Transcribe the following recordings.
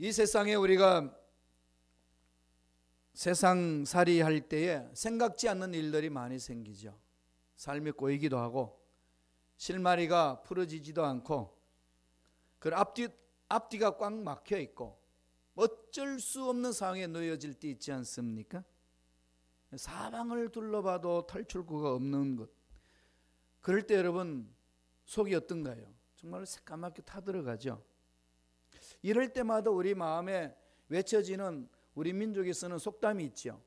이 세상에 우리가 세상살이 할 때에 생각지 않는 일들이 많이 생기죠. 삶이 꼬이기도 하고 실마리가 풀어지지도 않고 그 앞뒤가 꽉 막혀 있고 어쩔 수 없는 상황에 놓여질 때 있지 않습니까? 사방을 둘러봐도 탈출구가 없는 것. 그럴 때 여러분 속이 어떤가요? 정말 새까맣게 타들어가죠. 이럴 때마다 우리 마음에 외쳐지는 우리 민족이 쓰는 속담이 있죠.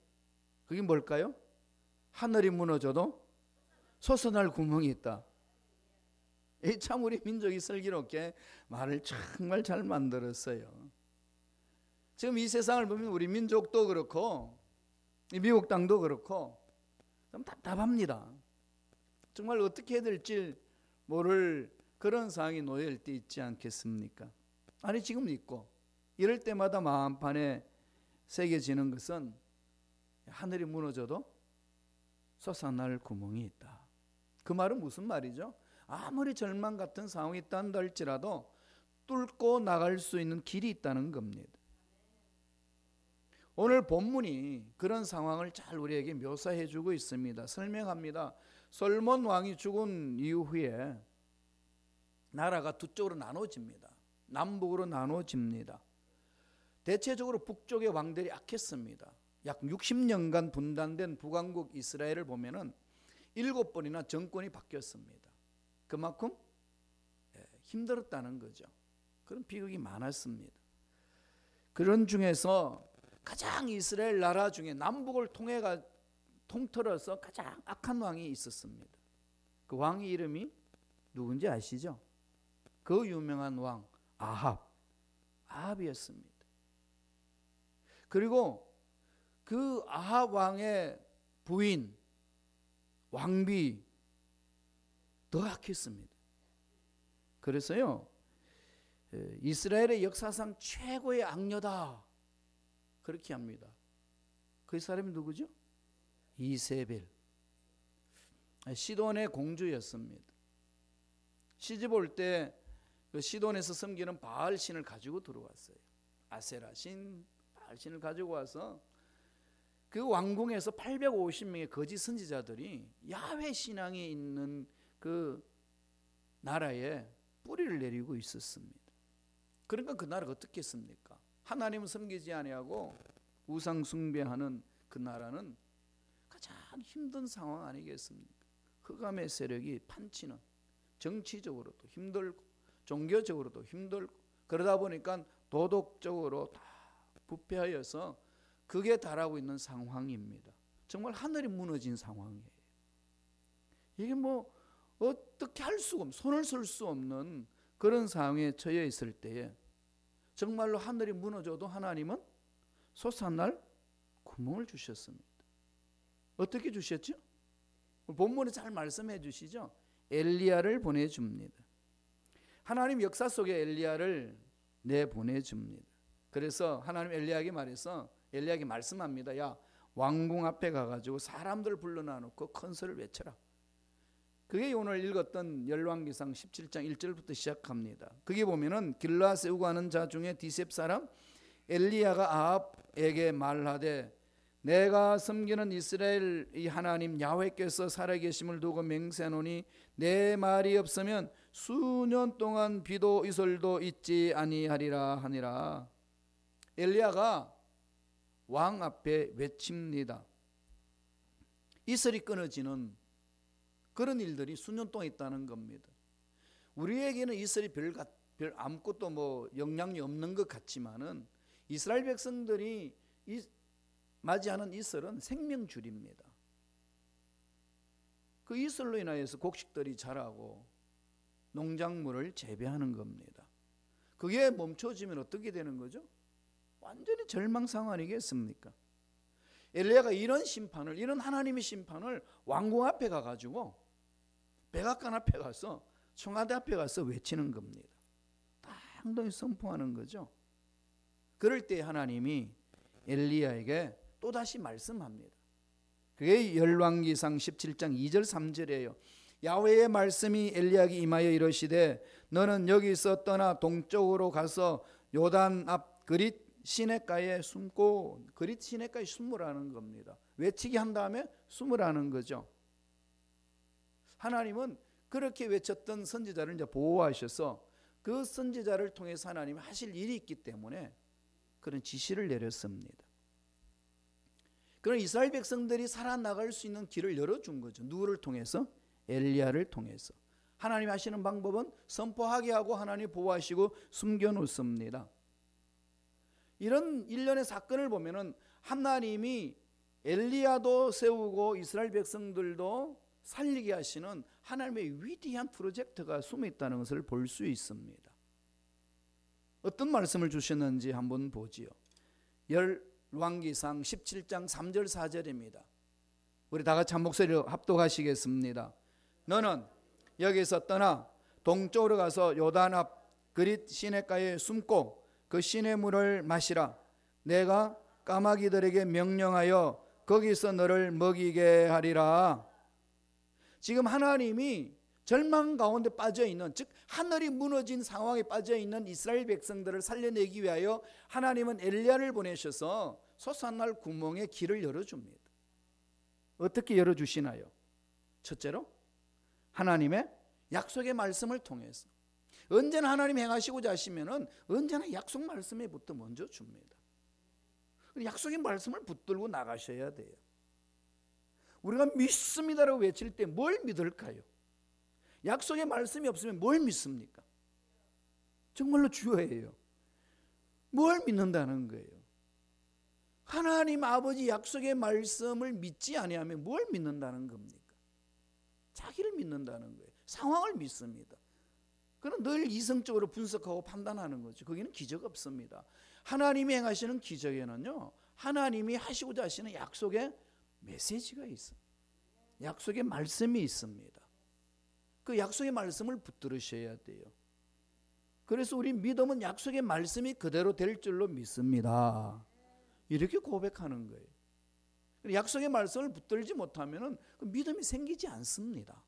그게 뭘까요? 하늘이 무너져도 솟아날 구멍이 있다. 참 우리 민족이 슬기롭게 말을 정말 잘 만들었어요. 지금 이 세상을 보면 우리 민족도 그렇고 미국 땅도 그렇고 좀 답답합니다. 정말 어떻게 해야 될지 모를 그런 상황이 놓여 있을 때 있지 않겠습니까? 아니 지금 있고 이럴 때마다 마음판에 새겨지는 것은 하늘이 무너져도 솟아날 구멍이 있다. 그 말은 무슨 말이죠? 아무리 절망 같은 상황이 있다는 할지라도 뚫고 나갈 수 있는 길이 있다는 겁니다. 오늘 본문이 그런 상황을 잘 우리에게 묘사해 주고 있습니다. 설명합니다. 솔몬 왕이 죽은 이후에 나라가 두 쪽으로 나눠집니다. 남북으로 나눠집니다. 대체적으로 북쪽의 왕들이 악했습니다. 약 60년간 분단된 북왕국 이스라엘을 보면은 7번이나 정권이 바뀌었습니다. 그만큼 힘들었다는 거죠. 그런 비극이 많았습니다. 그런 중에서 가장 이스라엘 나라 중에 남북을 통틀어서 가장 악한 왕이 있었습니다. 그 왕의 이름이 누군지 아시죠? 그 유명한 왕 아합이었습니다. 그리고 그 아합 왕의 부인 왕비 더 악했습니다. 그래서요 이스라엘의 역사상 최고의 악녀다 그렇게 합니다. 그 사람이 누구죠? 이세벨. 시돈의 공주였습니다. 시집 올 때 그 시돈에서 섬기는 바알 신을 가지고 들어왔어요. 아세라 신, 바알 신을 가지고 와서 그 왕궁에서 850명의 거짓 선지자들이 야훼 신앙이 있는 그 나라에 뿌리를 내리고 있었습니다. 그러니까 그 나라가 어떻게 했습니까? 하나님을 섬기지 아니하고 우상 숭배하는 그 나라는 가장 힘든 상황 아니겠습니까? 흑암의 세력이 판치는 정치적으로도 힘들고 종교적으로도 힘들고 그러다 보니까 도덕적으로 다 부패하여서 극에 달하고 있는 상황입니다. 정말 하늘이 무너진 상황이에요. 이게 뭐 어떻게 할 수가 없는, 손을 쓸 수 없는 그런 상황에 처해 있을 때에 정말로 하늘이 무너져도 하나님은 솟아날 구멍을 주셨습니다. 어떻게 주셨죠? 본문에 잘 말씀해 주시죠. 엘리야를 보내줍니다. 하나님 역사 속에 엘리야를 내보내줍니다. 그래서 하나님 엘리야에게 말해서 엘리야에게 말씀합니다. 야 왕궁 앞에 가가지고 사람들 불러놔 놓고 큰 소리를 외쳐라. 그게 오늘 읽었던 열왕기상 17장 1절부터 시작합니다. 거기 보면은 길르앗에 우거하는 자 중에 디셉 사람 엘리야가 아합에게 말하되 내가 섬기는 이스라엘 이 하나님 야훼께서 살아계심을 두고 맹세하노니 내 말이 없으면 수년 동안 비도 이슬도 있지 아니하리라 하니라. 엘리야가 왕 앞에 외칩니다. 이슬이 끊어지는 그런 일들이 수년 동안 있다는 겁니다. 우리에게는 이슬이 별 아무것도 뭐 영향이 없는 것 같지만은 이스라엘 백성들이 맞이하는 이슬은 생명줄입니다. 그 이슬로 인하여서 곡식들이 자라고 농작물을 재배하는 겁니다. 그게 멈춰지면 어떻게 되는 거죠? 완전히 절망 상황 아니겠습니까? 엘리야가 이런 심판을, 이런 하나님의 심판을 왕궁 앞에 가가지고 백악관 앞에 가서 청와대 앞에 가서 외치는 겁니다. 당당히 선포하는 거죠. 그럴 때 하나님이 엘리야에게 또다시 말씀합니다. 그게 열왕기상 17장 2절 3절이에요. 야훼의 말씀이 엘리야에게 임하여 이르시되 너는 여기서 떠나 동쪽으로 가서 요단 앞 그릿 시냇가에 숨고, 그릿 시냇가에 숨으라는 겁니다. 외치게 한 다음에 숨으라는 거죠. 하나님은 그렇게 외쳤던 선지자를 이제 보호하셔서 그 선지자를 통해서 하나님이 하실 일이 있기 때문에 그런 지시를 내렸습니다. 그런 이스라엘 백성들이 살아나갈 수 있는 길을 열어준 거죠. 누구를 통해서? 엘리야를 통해서. 하나님이 하시는 방법은 선포하게 하고 하나님이 보호하시고 숨겨놓습니다. 이런 일련의 사건을 보면은 하나님이 엘리야도 세우고 이스라엘 백성들도 살리게 하시는 하나님의 위대한 프로젝트가 숨어 있다는 것을 볼 수 있습니다. 어떤 말씀을 주셨는지 한번 보지요. 열왕기상 17장 3절 4절입니다. 우리 다 같이 한 목소리로 합독하시겠습니다. 너는 여기서 떠나 동쪽으로 가서 요단 앞 그릿 시냇가에 숨고 그 시냇물을 마시라. 내가 까마귀들에게 명령하여 거기서 너를 먹이게 하리라. 지금 하나님이 절망 가운데 빠져있는, 즉 하늘이 무너진 상황에 빠져있는 이스라엘 백성들을 살려내기 위하여 하나님은 엘리야를 보내셔서 솟아날 구멍에 길을 열어줍니다. 어떻게 열어주시나요? 첫째로 하나님의 약속의 말씀을 통해서. 언제나 하나님 행하시고자 하시면은 언제나 약속 말씀에부터 먼저 줍니다. 약속의 말씀을 붙들고 나가셔야 돼요. 우리가 믿습니다라고 외칠 때 뭘 믿을까요? 약속의 말씀이 없으면 뭘 믿습니까? 정말로 주어예요. 뭘 믿는다는 거예요? 하나님 아버지 약속의 말씀을 믿지 아니하면 뭘 믿는다는 겁니까? 자기를 믿는다는 거예요. 상황을 믿습니다. 그건 늘 이성적으로 분석하고 판단하는 거죠. 거기는 기적 없습니다. 하나님이 행하시는 기적에는요, 하나님이 하시고자 하시는 약속의 메시지가 있어요. 약속의 말씀이 있습니다. 그 약속의 말씀을 붙들으셔야 돼요. 그래서 우리 믿음은 약속의 말씀이 그대로 될 줄로 믿습니다. 이렇게 고백하는 거예요. 약속의 말씀을 붙들지 못하면 그 믿음이 생기지 않습니다.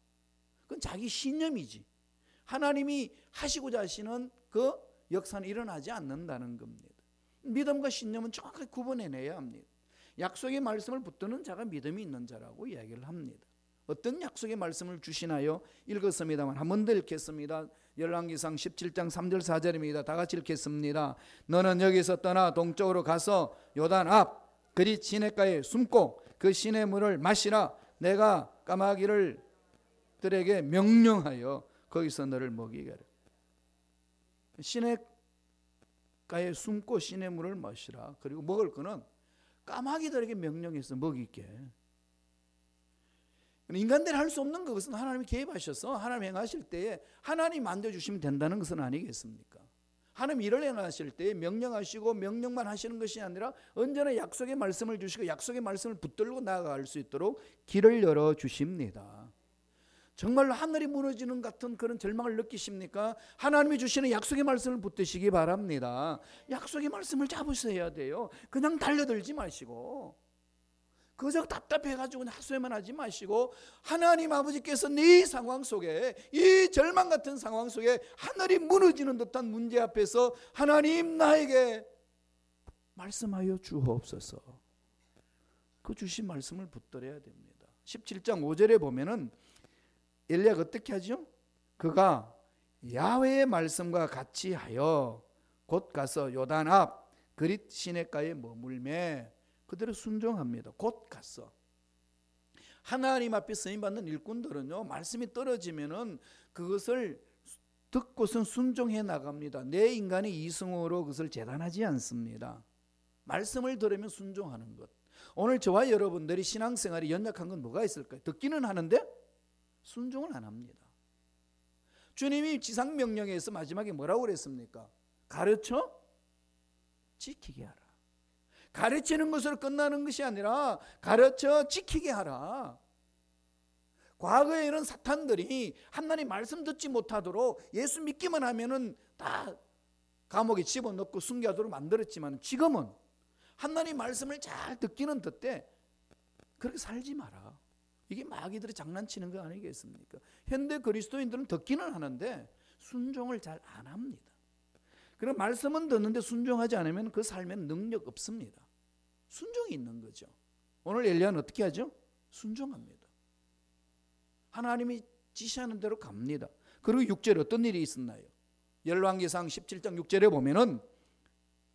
그건 자기 신념이지. 하나님이 하시고자 하시는 그 역사는 일어나지 않는다는 겁니다. 믿음과 신념은 정확하게 구분해내야 합니다. 약속의 말씀을 붙드는 자가 믿음이 있는 자라고 이야기를 합니다. 어떤 약속의 말씀을 주시나요? 읽었습니다만 한 번 더 읽겠습니다. 열왕기상 17장 3절 4절입니다. 다 같이 읽겠습니다. 너는 여기서 떠나 동쪽으로 가서 요단 앞 그릿 시냇가에 숨고 그 시냇물을 마시라. 내가 까마귀들에게 명령하여 거기서 너를 먹이게 하라. 시냇가에 숨고 시냇물을 마시라. 그리고 먹을 거는 까마귀들에게 명령해서 먹이게. 인간들이 할 수 없는 것은 하나님이 개입하셔서 하나님 행하실 때에 하나님 만져주시면 된다는 것은 아니겠습니까? 하나님 일을 행하실 때에 명령하시고 명령만 하시는 것이 아니라 언제나 약속의 말씀을 주시고 약속의 말씀을 붙들고 나아갈 수 있도록 길을 열어주십니다. 정말로 하늘이 무너지는 같은 그런 절망을 느끼십니까? 하나님이 주시는 약속의 말씀을 붙드시기 바랍니다. 약속의 말씀을 잡으셔야 돼요. 그냥 달려들지 마시고 그저 답답해가지고 하소연만 하지 마시고 하나님 아버지께서 네 상황 속에, 이 절망 같은 상황 속에 하늘이 무너지는 듯한 문제 앞에서 하나님 나에게 말씀하여 주옵소서. 그 주신 말씀을 붙들어야 됩니다. 17장 5절에 보면은 엘리야가 어떻게 하죠? 그가 야훼의 말씀과 같이 하여 곧 가서 요단 앞 그릿 시냇가에 머물매. 그대로 순종합니다. 곧 가서. 하나님 앞에 쓰임받는 일꾼들은요, 말씀이 떨어지면은 그것을 듣고선 순종해 나갑니다. 내 인간의 이성으로 그것을 재단하지 않습니다. 말씀을 들으면 순종하는 것. 오늘 저와 여러분들이 신앙생활이 연약한 건 뭐가 있을까요? 듣기는 하는데 순종을 안 합니다. 주님이 지상명령에서 마지막에 뭐라고 그랬습니까? 가르쳐 지키게 하라. 가르치는 것으로 끝나는 것이 아니라 가르쳐 지키게 하라. 과거에는 사탄들이 하나님 말씀 듣지 못하도록 예수 믿기만 하면은 다 감옥에 집어넣고 순교하도록 만들었지만 지금은 하나님 말씀을 잘 듣기는 듣되 그렇게 살지 마라. 이게 마귀들이 장난치는 거 아니겠습니까? 현대 그리스도인들은 듣기는 하는데 순종을 잘 안 합니다. 그럼 말씀은 듣는데 순종하지 않으면 그 삶엔 능력 없습니다. 순종이 있는 거죠. 오늘 엘리야는 어떻게 하죠? 순종합니다. 하나님이 지시하는 대로 갑니다. 그리고 6절에 어떤 일이 있었나요? 열왕기상 17장 6절에 보면은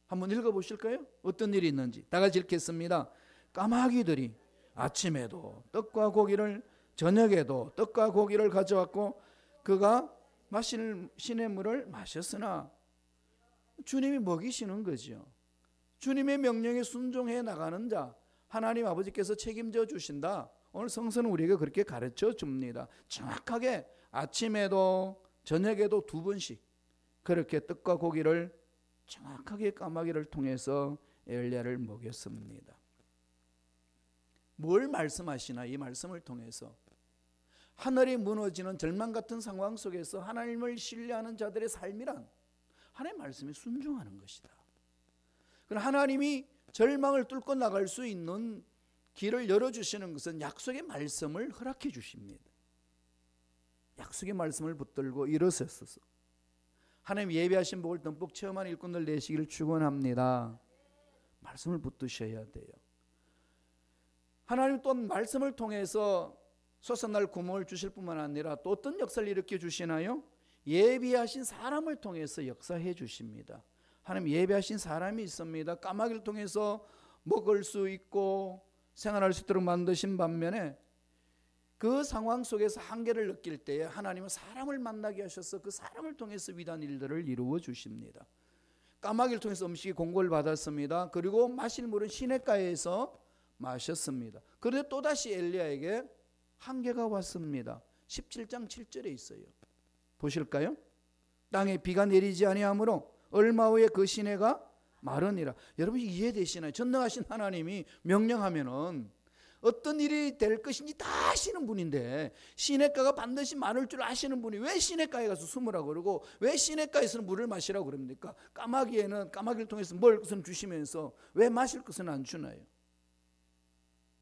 한번 읽어보실까요? 어떤 일이 있는지 다 같이 읽겠습니다. 까마귀들이 아침에도 떡과 고기를, 저녁에도 떡과 고기를 가져왔고 그가 마실 시냇물을 마셨으나, 주님이 먹이시는 거죠. 주님의 명령에 순종해 나가는 자 하나님 아버지께서 책임져 주신다. 오늘 성서는 우리에게 그렇게 가르쳐 줍니다. 정확하게 아침에도 저녁에도 2번씩 그렇게 떡과 고기를 정확하게 까마귀를 통해서 엘리야를 먹였습니다. 뭘 말씀하시나? 이 말씀을 통해서 하늘이 무너지는 절망 같은 상황 속에서 하나님을 신뢰하는 자들의 삶이란 하나님의 말씀에 순종하는 것이다. 그럼 하나님이 절망을 뚫고 나갈 수 있는 길을 열어주시는 것은 약속의 말씀을 허락해 주십니다. 약속의 말씀을 붙들고 일어서서 하나님 예비하신 복을 듬뿍 체험한 일꾼들 되시기를 축원합니다. 말씀을 붙드셔야 돼요. 하나님 또 말씀을 통해서 솟아날 구멍을 주실 뿐만 아니라 또 어떤 역사를 일으켜 주시나요? 예비하신 사람을 통해서 역사해 주십니다. 하나님 예비하신 사람이 있습니다. 까마귀를 통해서 먹을 수 있고 생활할 수 있도록 만드신 반면에 그 상황 속에서 한계를 느낄 때에 하나님은 사람을 만나게 하셔서 그 사람을 통해서 위대한 일들을 이루어 주십니다. 까마귀를 통해서 음식이 공고를 받았습니다. 그리고 마실 물은 시냇가에서 마셨습니다. 그런데 또다시 엘리야에게 한계가 왔습니다. 17장 7절에 있어요. 보실까요? 땅에 비가 내리지 아니하므로 얼마 후에 그 시내가 마르니라. 여러분 이해되시나요? 전능하신 하나님이 명령하면은 어떤 일이 될 것인지 다 아시는 분인데 시냇가가 반드시 마를 줄 아시는 분이 왜 시냇가에 가서 숨으라고 그러고 왜 시냇가에서는 물을 마시라고 그럽니까? 까마귀에는 까마귀를 통해서 먹을 것은 주시면서 왜 마실 것은 안 주나요?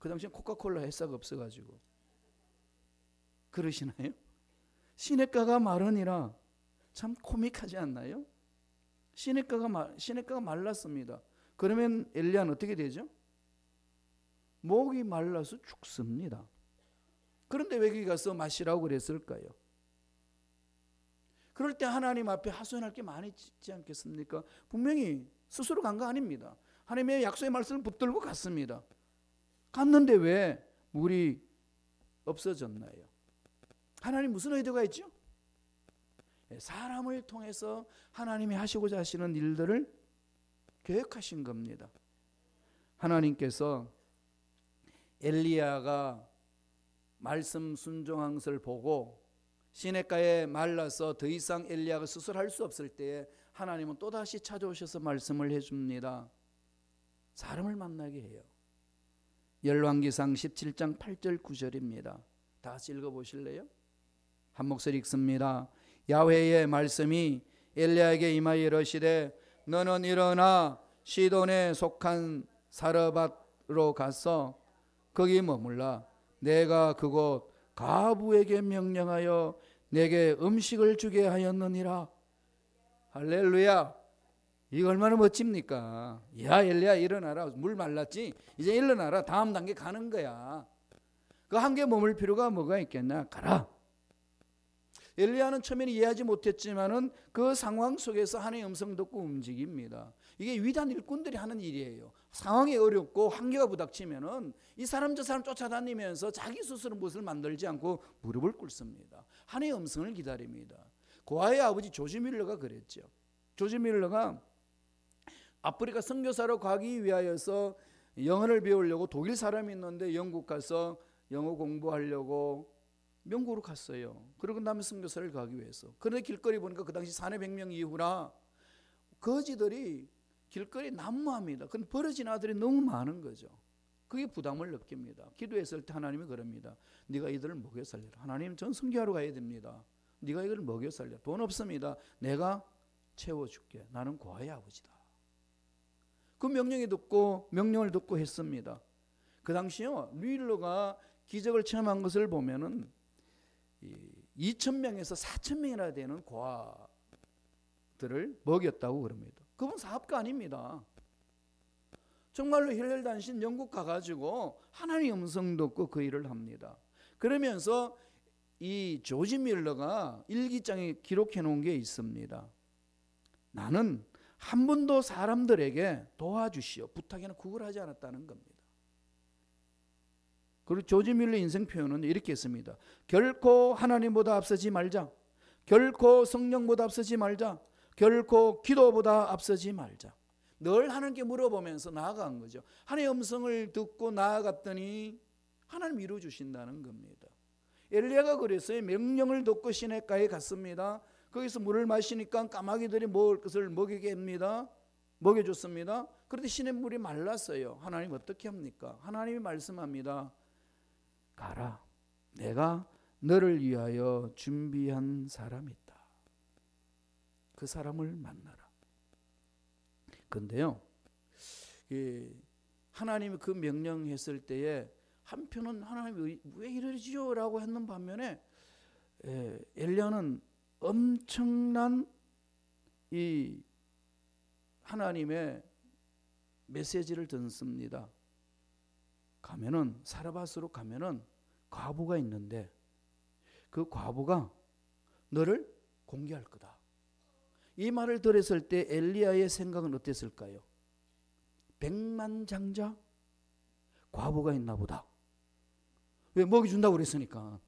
그 당시엔 코카콜라 회사가 없어가지고 그러시나요? 시냇가가 마르니라. 참 코믹하지 않나요? 시냇가가 말랐습니다. 그러면 엘리야는 어떻게 되죠? 목이 말라서 죽습니다. 그런데 왜 거기 가서 마시라고 그랬을까요? 그럴 때 하나님 앞에 하소연할 게 많이 있지 않겠습니까? 분명히 스스로 간 거 아닙니다. 하나님의 약속의 말씀을 붙들고 갔습니다. 갔는데 왜 물이 없어졌나요? 하나님 무슨 의도가 있죠? 사람을 통해서 하나님이 하시고자 하시는 일들을 계획하신 겁니다. 하나님께서 엘리야가 말씀 순종한 것을 보고 시냇가에 말라서 더 이상 엘리야가 스스로 할 수 없을 때에 하나님은 또다시 찾아오셔서 말씀을 해줍니다. 사람을 만나게 해요. 열왕기상 17장 8절 9절입니다. 다 같이 읽어보실래요? 한 목소리 읽습니다. 야훼의 말씀이 엘리야에게 임하여 이르시되 너는 일어나 시돈에 속한 사르밧으로 가서 거기 머물라. 내가 그곳 가부에게 명령하여 내게 음식을 주게 하였느니라. 할렐루야. 이거 얼마나 멋집니까? 야 엘리야 일어나라. 물 말랐지? 이제 일어나라. 다음 단계 가는 거야. 그 한계 머물 필요가 뭐가 있겠냐? 가라. 엘리야는 처음에는 이해하지 못했지만은 그 상황 속에서 하나님의 음성 듣고 움직입니다. 이게 위대한 일꾼들이 하는 일이에요. 상황이 어렵고 한계가 부닥치면은 이 사람 저 사람 쫓아다니면서 자기 스스로 무엇을 만들지 않고 무릎을 꿇습니다. 하나님의 음성을 기다립니다. 고아의 아버지 조지 밀러가 그랬죠. 조지 밀러가 아프리카 선교사로 가기 위하여서 영어를 배우려고 독일 사람이 있는데 영국 가서 영어 공부하려고 영국으로 갔어요. 그러고 나면 선교사를 가기 위해서. 그런데 길거리 보니까 그 당시 사내 100명 이후라 거지들이 길거리 난무합니다. 근데 버려진 아들이 너무 많은 거죠. 그게 부담을 느낍니다. 기도했을 때 하나님이 그럽니다. 네가 이들을 먹여 살려라. 하나님 전 선교하러 가야 됩니다. 네가 이걸 먹여 살려. 돈 없습니다. 내가 채워줄게. 나는 고아의 아버지다. 그 명령을 듣고 했습니다. 그 당시요 류일러가 기적을 체험한 것을 보면은 2,000명에서 4,000명이나 되는 고아 들을 먹였다고 그럽니다. 그분 사업가 아닙니다. 정말로 힐렐단신 영국 가가지고 하나님의 음성 듣고 그 일을 합니다. 그러면서 이 조지 밀러가 일기장에 기록해 놓은 게 있습니다. 나는 한 번도 사람들에게 도와주시오 부탁에는 구걸하지 않았다는 겁니다. 그리고 조지 밀러 인생 표현은 이렇게 했습니다. 결코 하나님보다 앞서지 말자. 결코 성령보다 앞서지 말자. 결코 기도보다 앞서지 말자. 늘 하나님께 물어보면서 나아간 거죠. 하나님의 음성을 듣고 나아갔더니 하나님 이루어주신다는 겁니다. 엘리야가 그랬어요. 명령을 듣고 시냇가에 갔습니다. 거기서 물을 마시니까 까마귀들이 먹을 것을 먹이게 합니다. 먹여줬습니다. 그런데 시냇물이 말랐어요. 하나님 어떻게 합니까? 하나님이 말씀합니다. 가라. 내가 너를 위하여 준비한 사람이 있다. 그 사람을 만나라. 그런데요, 하나님이 그 명령했을 때에 한편은 하나님이 왜 이러지요? 라고 했는 반면에 엘리야는 엄청난 이 하나님의 메시지를 듣습니다. 가면은 사르밧으로 가면은 과부가 있는데 그 과부가 너를 공개할 거다. 이 말을 들었을 때 엘리야의 생각은 어땠을까요? 백만장자 과부가 있나 보다. 왜 먹이 준다고 그랬으니까.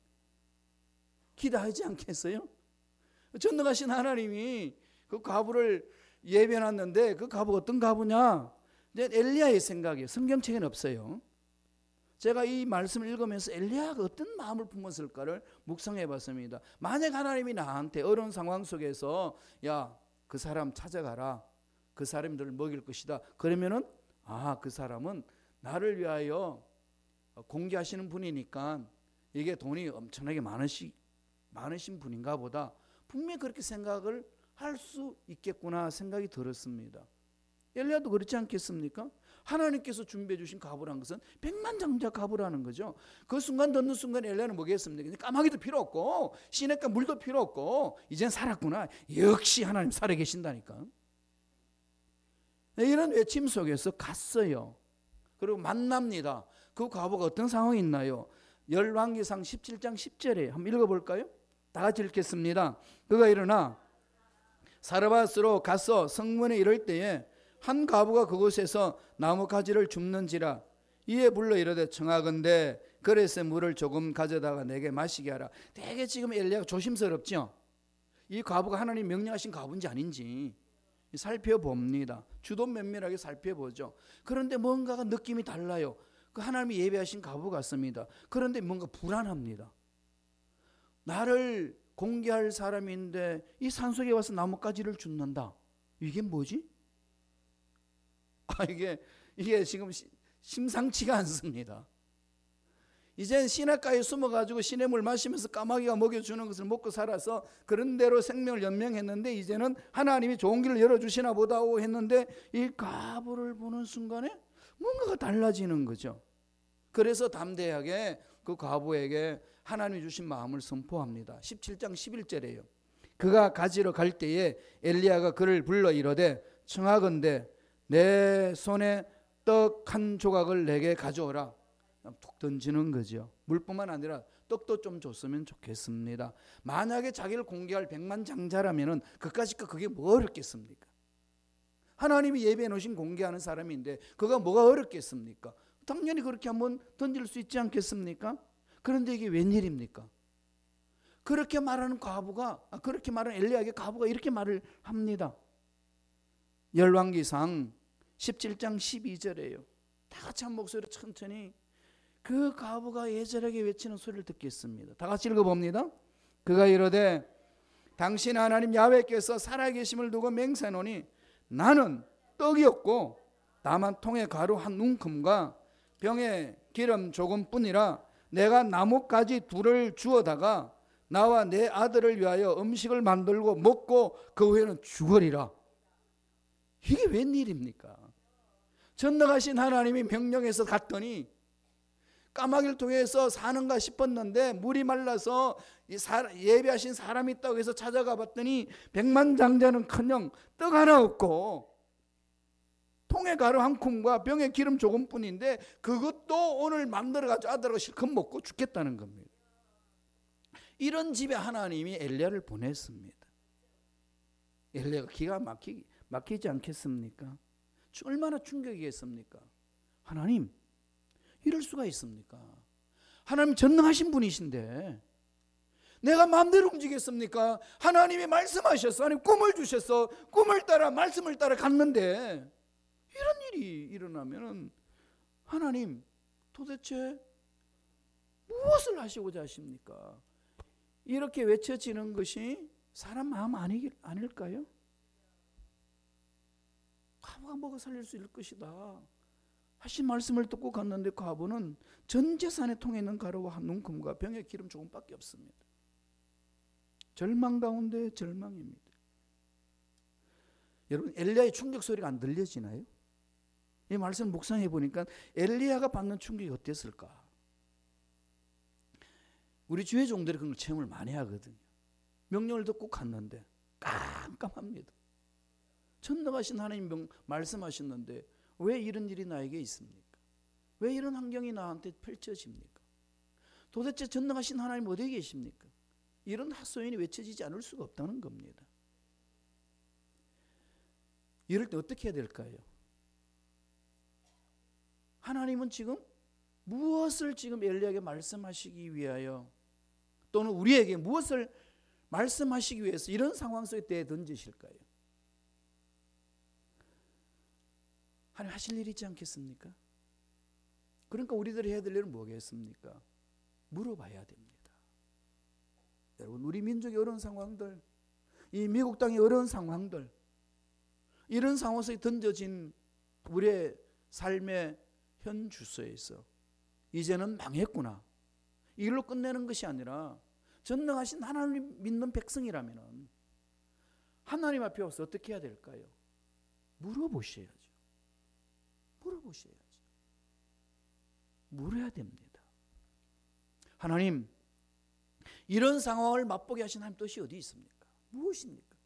기대하지 않겠어요? 전능하신 하나님이 그 과부를 예배해놨는데 그 과부가 어떤 과부냐? 엘리야의 생각이에요. 성경책에는 없어요. 제가 이 말씀을 읽으면서 엘리야가 어떤 마음을 품었을까를 묵상해 봤습니다. 만약 하나님이 나한테 어려운 상황 속에서 야, 그 사람 찾아가라. 그 사람들을 먹일 것이다. 그러면은 그 사람은 나를 위하여 공개하시는 분이니까 이게 돈이 엄청나게 많으신 분인가 보다. 분명히 그렇게 생각을 할 수 있겠구나 생각이 들었습니다. 엘리야도 그렇지 않겠습니까? 하나님께서 준비해 주신 가부라는 것은 백만장자 가부라는 거죠. 그 순간 듣는 순간 엘리야는 뭐겠습니까? 까마귀도 필요 없고 시냇가 물도 필요 없고 이젠 살았구나. 역시 하나님 살아계신다니까. 이런 외침 속에서 갔어요. 그리고 만납니다. 그 과부가 어떤 상황이 있나요? 열왕기상 17장 10절에 한번 읽어볼까요? 다 같이 읽겠습니다. 그가 일어나 사르밧으로 가서 성문에 이를 때에 한 과부가 그곳에서 나뭇가지를 줍는지라. 이에 불러 이르되 청하건대 그릇에 물을 조금 가져다가 내게 마시게 하라. 되게 지금 엘리야가 조심스럽죠. 이 과부가 하나님 명령하신 과부인지 아닌지 살펴봅니다. 주도 면밀하게 살펴보죠. 그런데 뭔가가 느낌이 달라요. 그 하나님이 예배하신 과부 같습니다. 그런데 뭔가 불안합니다. 나를 공개할 사람인데 이 산속에 와서 나뭇가지를 줍는다. 이게 뭐지? 이게 지금 심상치가 않습니다. 이젠 시냇가에 숨어가지고 시냇물 마시면서 까마귀가 먹여주는 것을 먹고 살아서 그런 대로 생명을 연명했는데 이제는 하나님이 좋은 길을 열어주시나 보다고 했는데 이 과부를 보는 순간에 뭔가가 달라지는 거죠. 그래서 담대하게 그 과부에게 하나님이 주신 마음을 선포합니다. 17장 11절에요. 그가 가지러 갈 때에 엘리야가 그를 불러 이르되 청하건대 내 손에 떡 한 조각을 내게 가져오라. 툭 던지는 거죠. 물뿐만 아니라 떡도 좀 줬으면 좋겠습니다. 만약에 자기를 공개할 백만장자라면 그까짓 그게 뭐 어렵겠습니까? 하나님이 예배해 놓으신 공개하는 사람인데 그가 뭐가 어렵겠습니까? 당연히 그렇게 한번 던질 수 있지 않겠습니까? 그런데 이게 웬일입니까? 그렇게 말하는 그렇게 말하는 엘리야에게 과부가 이렇게 말을 합니다. 열왕기상 17장 12절에요. 다 같이 한 목소리로 천천히 그 과부가 예절하게 외치는 소리를 듣겠습니다. 다 같이 읽어봅니다. 그가 이르되 당신 하나님 야훼께서 살아계심을 두고 맹세하노니 나는 떡이 없고 다만 통에 가루 한 움큼과 병에 기름 조금뿐이라 내가 나뭇가지 둘을 주어다가 나와 내 아들을 위하여 음식을 만들고 먹고 그 후에는 죽으리라. 이게 웬일입니까? 전능하신 하나님이 명령해서 갔더니 까마귀를 통해서 사는가 싶었는데 물이 말라서 예비하신 사람이 있다고 해서 찾아가 봤더니 백만장자는커녕 떡 하나 없고 통에 가루 한 줌과 병에 기름 조금뿐인데 그것도 오늘 만들어가지고 아들하고 실컷 먹고 죽겠다는 겁니다. 이런 집에 하나님이 엘리야를 보냈습니다. 엘리야가 기가 막히지 않겠습니까? 얼마나 충격이겠습니까? 하나님, 이럴 수가 있습니까? 하나님 전능하신 분이신데 내가 마음대로 움직이겠습니까? 하나님이 말씀하셨어. 하나님 꿈을 주셨어. 꿈을 따라 말씀을 따라 갔는데 이런 일이 일어나면 하나님 도대체 무엇을 하시고자 하십니까? 이렇게 외쳐지는 것이 사람 마음 아닐까요? 과부가 먹어 살릴 수 있을 것이다 하신 말씀을 듣고 갔는데 과부는 전 재산에 통에 있는 가루와 한 움큼과 병에 기름 조금밖에 없습니다. 절망 가운데 절망입니다. 여러분, 엘리야의 충격 소리가 안 들려지나요? 이 말씀을 묵상해 보니까 엘리야가 받는 충격이 어땠을까? 우리 주의 종들이 그런 걸 체험을 많이 하거든요. 명령을 듣고 갔는데 깜깜합니다. 전능하신 하나님 말씀하셨는데 왜 이런 일이 나에게 있습니까? 왜 이런 환경이 나한테 펼쳐집니까? 도대체 전능하신 하나님 어디에 계십니까? 이런 하소연이 외쳐지지 않을 수가 없다는 겁니다. 이럴 때 어떻게 해야 될까요? 하나님은 지금 무엇을 지금 엘리야에게 말씀하시기 위하여 또는 우리에게 무엇을 말씀하시기 위해서 이런 상황 속에 던지실까요? 하나님 하실 일이 있지 않겠습니까? 그러니까 우리들이 해야 될 일은 뭐겠습니까? 물어봐야 됩니다. 여러분, 우리 민족의 어려운 상황들, 이 미국 땅의 어려운 상황들, 이런 상황 속에 던져진 우리의 삶의 현 주소에서 이제는 망했구나, 이걸로 끝내는 것이 아니라 전능하신 하나님 믿는 백성이라면 하나님 앞에 와서 어떻게 해야 될까요? 물어보셔야죠. 물어보셔야죠. 물어야 됩니다. 하나님, 이런 상황을 맛보게 하신 하나님 뜻이 어디 있습니까? 무엇입니까?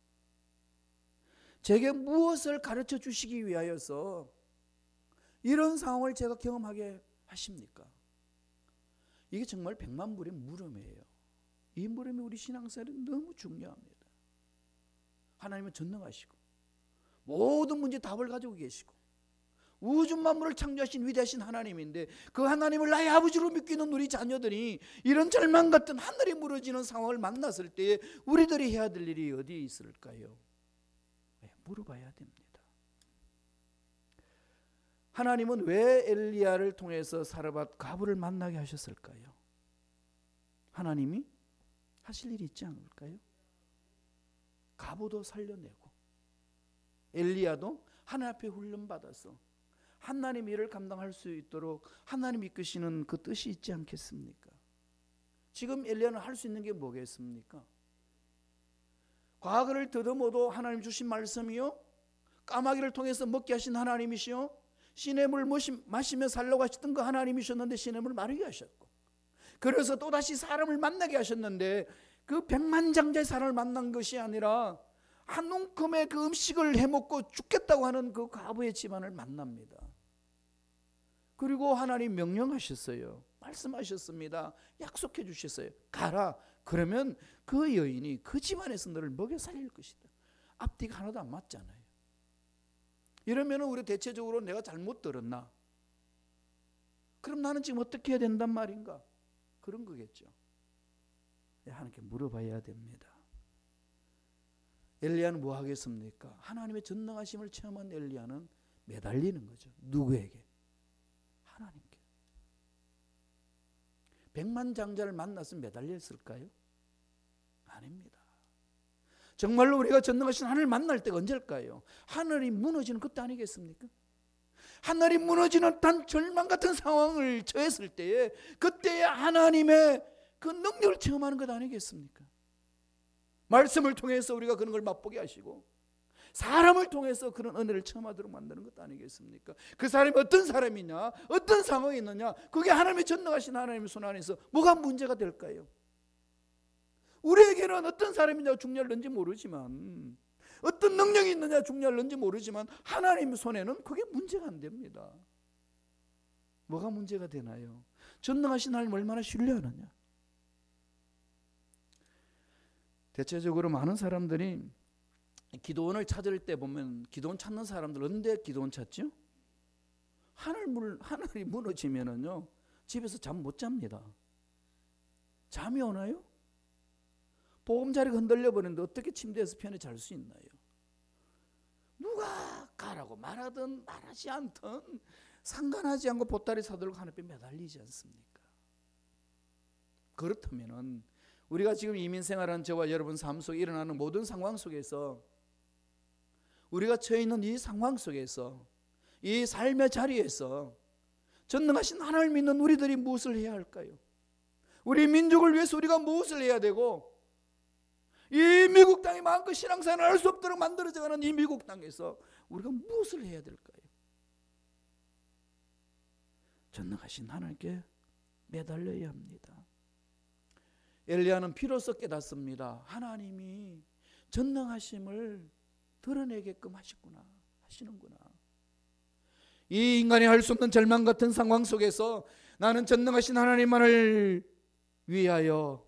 제게 무엇을 가르쳐 주시기 위하여서 이런 상황을 제가 경험하게 하십니까? 이게 정말 백만불의 물음이에요. 이 물음이 우리 신앙생활에 너무 중요합니다. 하나님은 전능하시고 모든 문제 답을 가지고 계시고 우주 만물을 창조하신 위대하신 하나님인데 그 하나님을 나의 아버지로 믿기는 우리 자녀들이 이런 절망 같은 하늘이 무너지는 상황을 만났을 때에 우리들이 해야 될 일이 어디에 있을까요? 물어봐야 됩니다. 하나님은 왜 엘리야를 통해서 사르밧 과부를 만나게 하셨을까요? 하나님이 하실 일이 있지 않을까요? 과부도 살려내고 엘리야도 하나님 앞에 훈련받아서 하나님 일을 감당할 수 있도록 하나님 이끄시는 그 뜻이 있지 않겠습니까? 지금 엘리야는 할 수 있는 게 뭐겠습니까? 과거를 더듬어도 하나님 주신 말씀이요, 까마귀를 통해서 먹게 하신 하나님이시요, 신의 물 마시며 살라고 하셨던 그 하나님이셨는데 신의 물 마르게 하셨고, 그래서 또다시 사람을 만나게 하셨는데 그 백만장자의 사람을 만난 것이 아니라 한 움큼의 그 음식을 해먹고 죽겠다고 하는 그 과부의 집안을 만납니다. 그리고 하나님 명령하셨어요. 말씀하셨습니다. 약속해 주셨어요. 가라. 그러면 그 여인이 그 집안에서 너를 먹여 살릴 것이다. 앞뒤가 하나도 안 맞잖아요. 이러면 우리 대체적으로 내가 잘못 들었나? 그럼 나는 지금 어떻게 해야 된단 말인가? 그런 거겠죠. 하나님께 물어봐야 됩니다. 엘리야는 뭐 하겠습니까? 하나님의 전능하심을 체험한 엘리야는 매달리는 거죠. 누구에게? 하나님께. 백만장자를 만났으면 매달렸을까요? 아닙니다. 정말로 우리가 전능하신 하나님을 만날 때가 언제일까요? 하늘이 무너지는 그때 아니겠습니까? 하늘이 무너지는 단 절망 같은 상황을 처했을 때에 그때의 하나님의 그 능력을 체험하는 것 아니겠습니까? 말씀을 통해서 우리가 그런 걸 맛보게 하시고 사람을 통해서 그런 은혜를 체험하도록 만드는 것 아니겠습니까? 그 사람이 어떤 사람이냐, 어떤 상황이 있느냐, 그게 하나님의 전능하신 하나님의 손 안에서 뭐가 문제가 될까요? 우리에게는 어떤 사람이냐 중요할는지 모르지만, 어떤 능력이 있느냐 중요할는지 모르지만, 하나님의 손에는 그게 문제가 안 됩니다. 뭐가 문제가 되나요? 전능하신 하나님 얼마나 신뢰하느냐. 대체적으로 많은 사람들이 기도원을 찾을 때 보면, 기도원 찾는 사람들 언제 기도원 찾죠? 하늘이 무너지면은요, 집에서 잠 못 잡니다. 잠이 오나요? 보금자리가 흔들려 버리는데 어떻게 침대에서 편히 잘 수 있나요? 누가 가라고 말하든 말하지 않든 상관하지 않고 보따리 사들고 하늘빛 매달리지 않습니까? 그렇다면은 우리가 지금 이민 생활하는 저와 여러분 삶 속에 일어나는 모든 상황 속에서, 우리가 처해 있는 이 상황 속에서, 이 삶의 자리에서 전능하신 하나님을 믿는 우리들이 무엇을 해야 할까요? 우리 민족을 위해서 우리가 무엇을 해야 되고, 이 미국 땅이 마음껏 신앙생활을 할 수 없도록 만들어져가는 이 미국 땅에서 우리가 무엇을 해야 될까요? 전능하신 하나님께 매달려야 합니다. 엘리야는 비로소 깨닫습니다. 하나님이 전능하심을 드러내게끔 하시는구나. 이 인간이 할 수 없는 절망 같은 상황 속에서 나는 전능하신 하나님만을 위하여,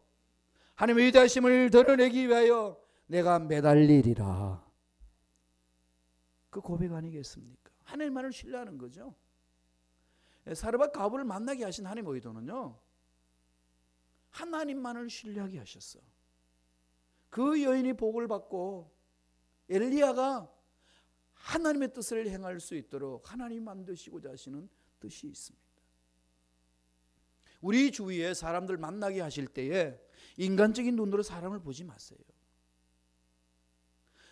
하나님의 위대하심을 드러내기 위하여 내가 매달리리라. 그 고백 아니겠습니까? 하나님만을 신뢰하는 거죠. 사르밧 가부를 만나게 하신 하나님의 의도는요, 하나님만을 신뢰하게 하셨어. 그 여인이 복을 받고 엘리야가 하나님의 뜻을 행할 수 있도록 하나님 만드시고자 하시는 뜻이 있습니다. 우리 주위에 사람들 만나게 하실 때에 인간적인 눈으로 사람을 보지 마세요.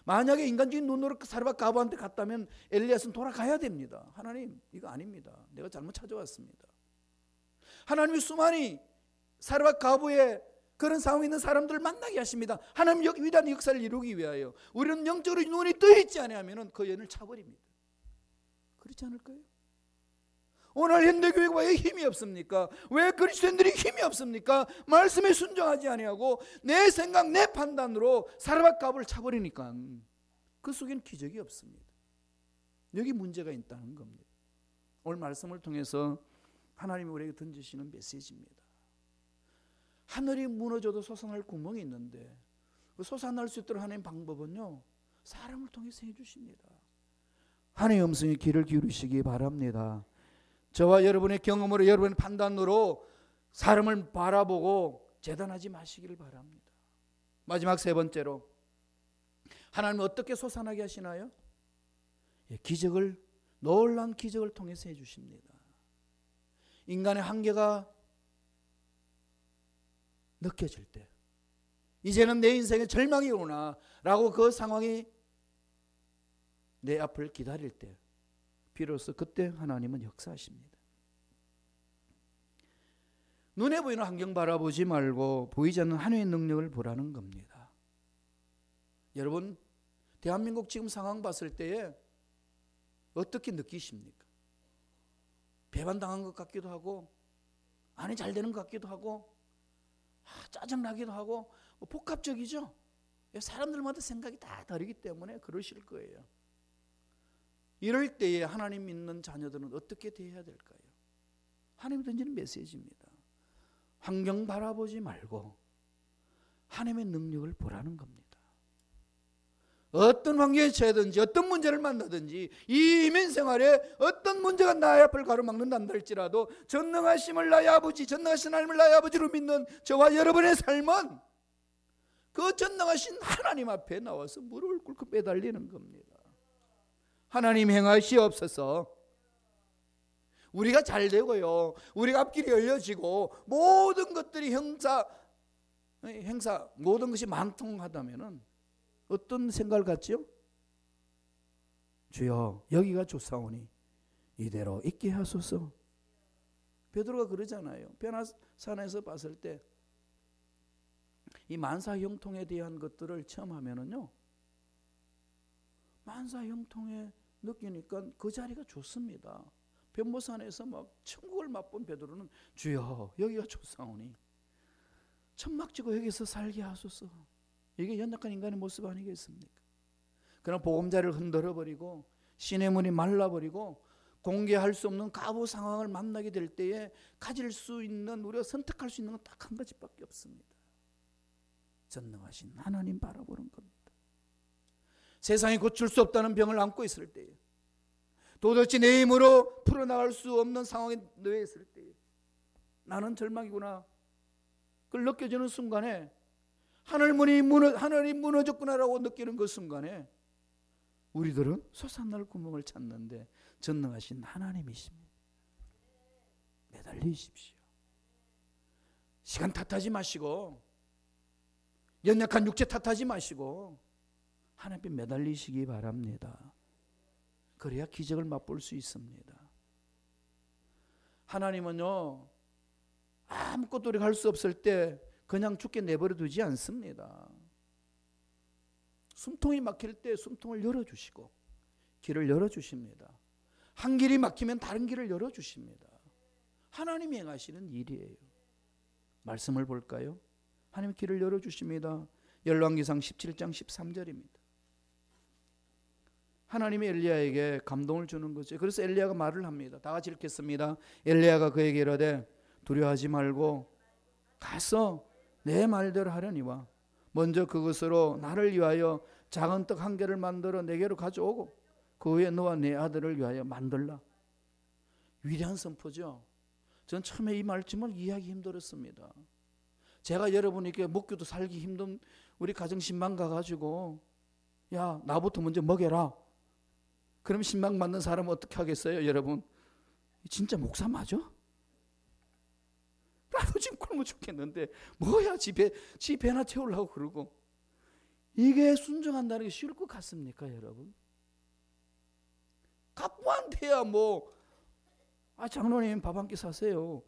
만약에 인간적인 눈으로 사르밧 가부한테 갔다면 엘리야는 돌아가야 됩니다. 하나님, 이거 아닙니다. 내가 잘못 찾아왔습니다. 하나님이 수많이 사르밧 가부의 그런 상황에 있는 사람들을 만나게 하십니다. 하나님 위대한 역사를 이루기 위하여. 우리는 영적으로 눈이 떠 있지 않으면 그 여인을 차버립니다. 그렇지 않을까요? 오늘 현대교회가 왜 힘이 없습니까? 왜 그리스도인들이 힘이 없습니까? 말씀에 순종하지 아니하고 내 생각, 내 판단으로 사르밧 가부를 차버리니까 그 속에는 기적이 없습니다. 여기 문제가 있다는 겁니다. 오늘 말씀을 통해서 하나님이 우리에게 던지시는 메시지입니다. 하늘이 무너져도 솟아날 구멍이 있는데 그 솟아날 수 있도록 하는 방법은요, 사람을 통해서 해주십니다. 하나님의 음성에 귀를 기울이시기 바랍니다. 저와 여러분의 경험으로, 여러분의 판단으로 사람을 바라보고 재단하지 마시기를 바랍니다. 마지막 세 번째로, 하나님은 어떻게 솟아나게 하시나요? 기적을, 놀라운 기적을 통해서 해주십니다. 인간의 한계가 느껴질 때, 이제는 내 인생에 절망이 오나 라고 그 상황이 내 앞을 기다릴 때, 비로소 그때 하나님은 역사하십니다. 눈에 보이는 환경 바라보지 말고 보이지 않는 하나님의 능력을 보라는 겁니다. 여러분, 대한민국 지금 상황 봤을 때에 어떻게 느끼십니까? 배반당한 것 같기도 하고, 안이 잘 되는 것 같기도 하고, 짜증나기도 하고, 복합적이죠. 사람들마다 생각이 다 다르기 때문에 그러실 거예요. 이럴 때에 하나님 믿는 자녀들은 어떻게 대해야 될까요? 하나님이 던지는 메시지입니다. 환경 바라보지 말고 하나님의 능력을 보라는 겁니다. 어떤 환경에 처해든지, 어떤 문제를 만나든지, 이 이민 생활에 어떤 문제가 나의 앞을 가로막는다 할지라도 전능하심을 나의 아버지, 전능하신 하나님을 나의 아버지로 믿는 저와 여러분의 삶은 그 전능하신 하나님 앞에 나와서 무릎을 꿇고 매달리는 겁니다. 하나님 행하시옵소서. 우리가 잘 되고요, 우리가 앞길이 열려지고 모든 것들이 행사 모든 것이 만통하다면은 어떤 생각을 갖지요? 주여, 여기가 좋사오니 이대로 있게 하소서. 베드로가 그러잖아요. 변화산에서 봤을 때 이 만사 형통에 대한 것들을 체험하면은요, 만사 형통에 느끼니까 그 자리가 좋습니다. 변모산에서 막 천국을 맛본 베드로는 주여 여기가 좋사오니 천막지고 여기서 살게 하소서. 이게 연약한 인간의 모습 아니겠습니까? 그러나 보금자리를 흔들어버리고 시냇물이 말라버리고 공개할 수 없는 가부 상황을 만나게 될 때에 가질 수 있는, 우리가 선택할 수 있는 건 딱 한 가지밖에 없습니다. 전능하신 하나님 바라보는 겁니다. 세상이 고칠 수 없다는 병을 안고 있을 때에, 도대체 내 힘으로 풀어나갈 수 없는 상황에 놓여 있을 때에 나는 절망이구나, 그걸 느껴지는 순간에 하늘이 무너졌구나라고 느끼는 그 순간에 우리들은 솟아날 구멍을 찾는데 전능하신 하나님이십니다. 매달리십시오. 시간 탓하지 마시고 연약한 육체 탓하지 마시고 하나님께 매달리시기 바랍니다. 그래야 기적을 맛볼 수 있습니다. 하나님은요, 아무것도 우리가 할 수 없을 때 그냥 죽게 내버려 두지 않습니다. 숨통이 막힐 때 숨통을 열어주시고 길을 열어주십니다. 한 길이 막히면 다른 길을 열어주십니다. 하나님이 행하시는 일이에요. 말씀을 볼까요? 하나님 길을 열어주십니다. 열왕기상 17장 13절입니다. 하나님이 엘리야에게 감동을 주는 거죠. 그래서 엘리야가 말을 합니다. 다 같이 읽겠습니다. 엘리야가 그에게 이르되 두려워하지 말고 가서 내 말대로 하려니와 먼저 그것으로 나를 위하여 작은 떡 한 개를 만들어 내게로 가져오고 그 후에 너와 내 아들을 위하여 만들라. 위대한 선포죠. 전 처음에 이 말씀을 이해하기 힘들었습니다. 제가 여러분에게 먹기도 살기 힘든 우리 가정신방 가가지고 야 나부터 먼저 먹여라. 그럼 신방 받는 사람은 어떻게 하겠어요 여러분? 진짜 목사 맞아? 나도 지금 굶어 죽겠는데 뭐야 지 배나 채우려고 그러고. 이게 순종한다는 게 쉬울 것 같습니까 여러분? 갑부한테야 뭐 장로님 밥 한 끼 사세요.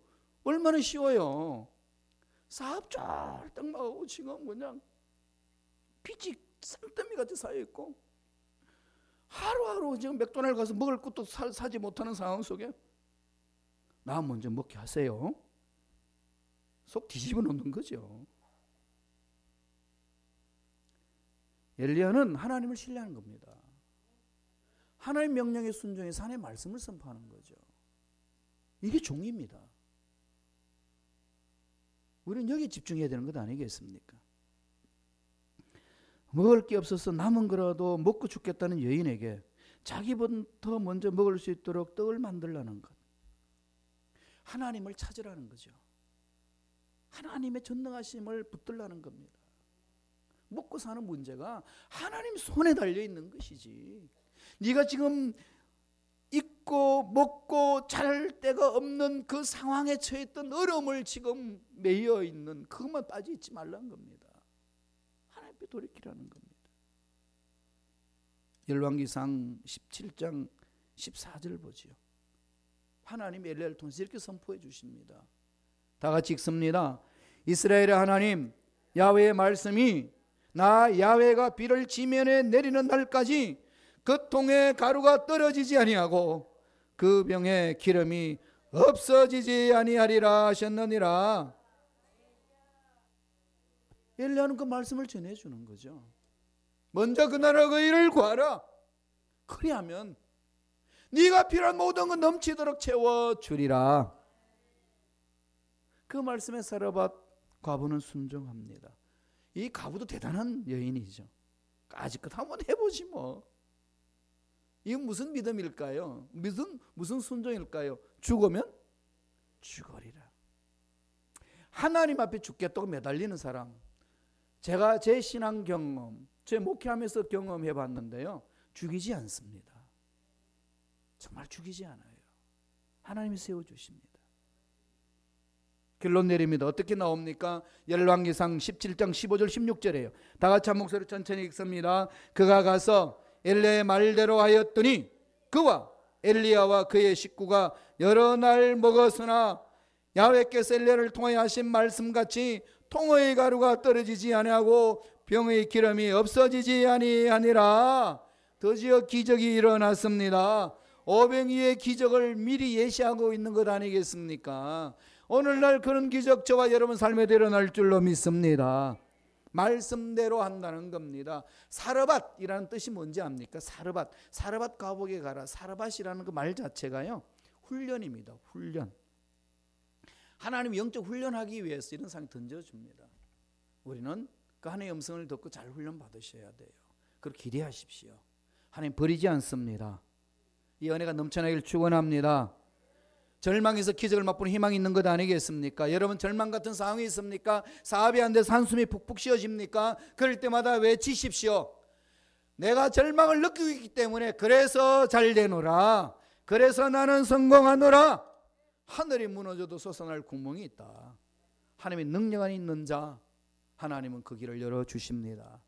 얼마나 쉬워요. 사업 쫄딱 나오고 지금 그냥 빚이 산더미같이 쌓여있고 하루하루 지금 맥도날드 가서 먹을 것도 사지 못하는 상황 속에 나 먼저 먹게 하세요. 속 뒤집어 놓는 거죠. 엘리야는 하나님을 신뢰하는 겁니다. 하나님 명령에 순종해서 하나님의 말씀을 선포하는 거죠. 이게 종입니다. 우리는 여기에 집중해야 되는 것 아니겠습니까? 먹을 게 없어서 남은 거라도 먹고 죽겠다는 여인에게 자기부터 먼저 먹을 수 있도록 떡을 만들라는 것. 하나님을 찾으라는 거죠. 하나님의 전능하심을 붙들라는 겁니다. 먹고 사는 문제가 하나님 손에 달려있는 것이지, 네가 지금 있고 먹고 잘 데가 없는 그 상황에 처했던 어려움을 지금 매여 있는 그것만 빠져 있지 말라는 겁니다. 하나님께 돌이키라는 겁니다. 열왕기상 17장 14절 보지요. 하나님이 엘리야를 통해서 이렇게 선포해 주십니다. 다 같이 읽습니다. 이스라엘의 하나님 야훼의 말씀이 나 야훼가 비를 지면에 내리는 날까지 그 통에 가루가 떨어지지 아니하고 그 병에 기름이 없어지지 아니하리라 하셨느니라. 엘리야는 그 말씀을 전해주는 거죠. 먼저 그 나라 그 일을 구하라. 그리하면 네가 필요한 모든 것 넘치도록 채워주리라. 그 말씀에 사르밧 과부는 순종합니다. 이 과부도 대단한 여인이죠. 아직껏 한번 해보지 뭐. 이건 무슨 믿음일까요? 무슨 순종일까요? 죽으면 죽으리라. 하나님 앞에 죽겠다고 매달리는 사람, 제가 제 신앙 경험, 제 목회하면서 경험해 봤는데요, 죽이지 않습니다. 정말 죽이지 않아요. 하나님이 세워주십니다. 결론 내립니다. 어떻게 나옵니까? 열왕기상 17장 15절 16절이에요. 다 같이 한 목소리로 천천히 읽습니다. 그가 가서 엘리야의 말대로 하였더니 그와 엘리야와 그의 식구가 여러 날 먹었으나 야훼께서 엘리야를 통하여 하신 말씀같이 통의 가루가 떨어지지 아니하고 병의 기름이 없어지지 아니하니라. 드디어 기적이 일어났습니다. 오병이의 기적을 미리 예시하고 있는 것 아니겠습니까? 오늘날 그런 기적 저와 여러분 삶에 일어날 줄로 믿습니다. 말씀대로 한다는 겁니다. 사르밧이라는 뜻이 뭔지 압니까? 사르밧 감옥에 가라. 사르밧이라는 그 말 자체가요, 훈련입니다. 훈련. 하나님 영적 훈련하기 위해서 이런 상을 던져줍니다. 우리는 그 하나님의 음성을 듣고 잘 훈련 받으셔야 돼요. 그렇게 기대하십시오. 하나님 버리지 않습니다. 이 은혜가 넘쳐나길 축원합니다. 절망에서 기적을 맛보는 희망이 있는 것 아니겠습니까? 여러분 절망 같은 상황이 있습니까? 사업이 안 돼서 한숨이 푹푹 쉬어집니까? 그럴 때마다 외치십시오. 내가 절망을 느끼고 있기 때문에 그래서 잘 되노라. 그래서 나는 성공하노라. 하늘이 무너져도 솟아날 구멍이 있다. 하나님의 능력 안에 있는 자, 하나님은 그 길을 열어주십니다.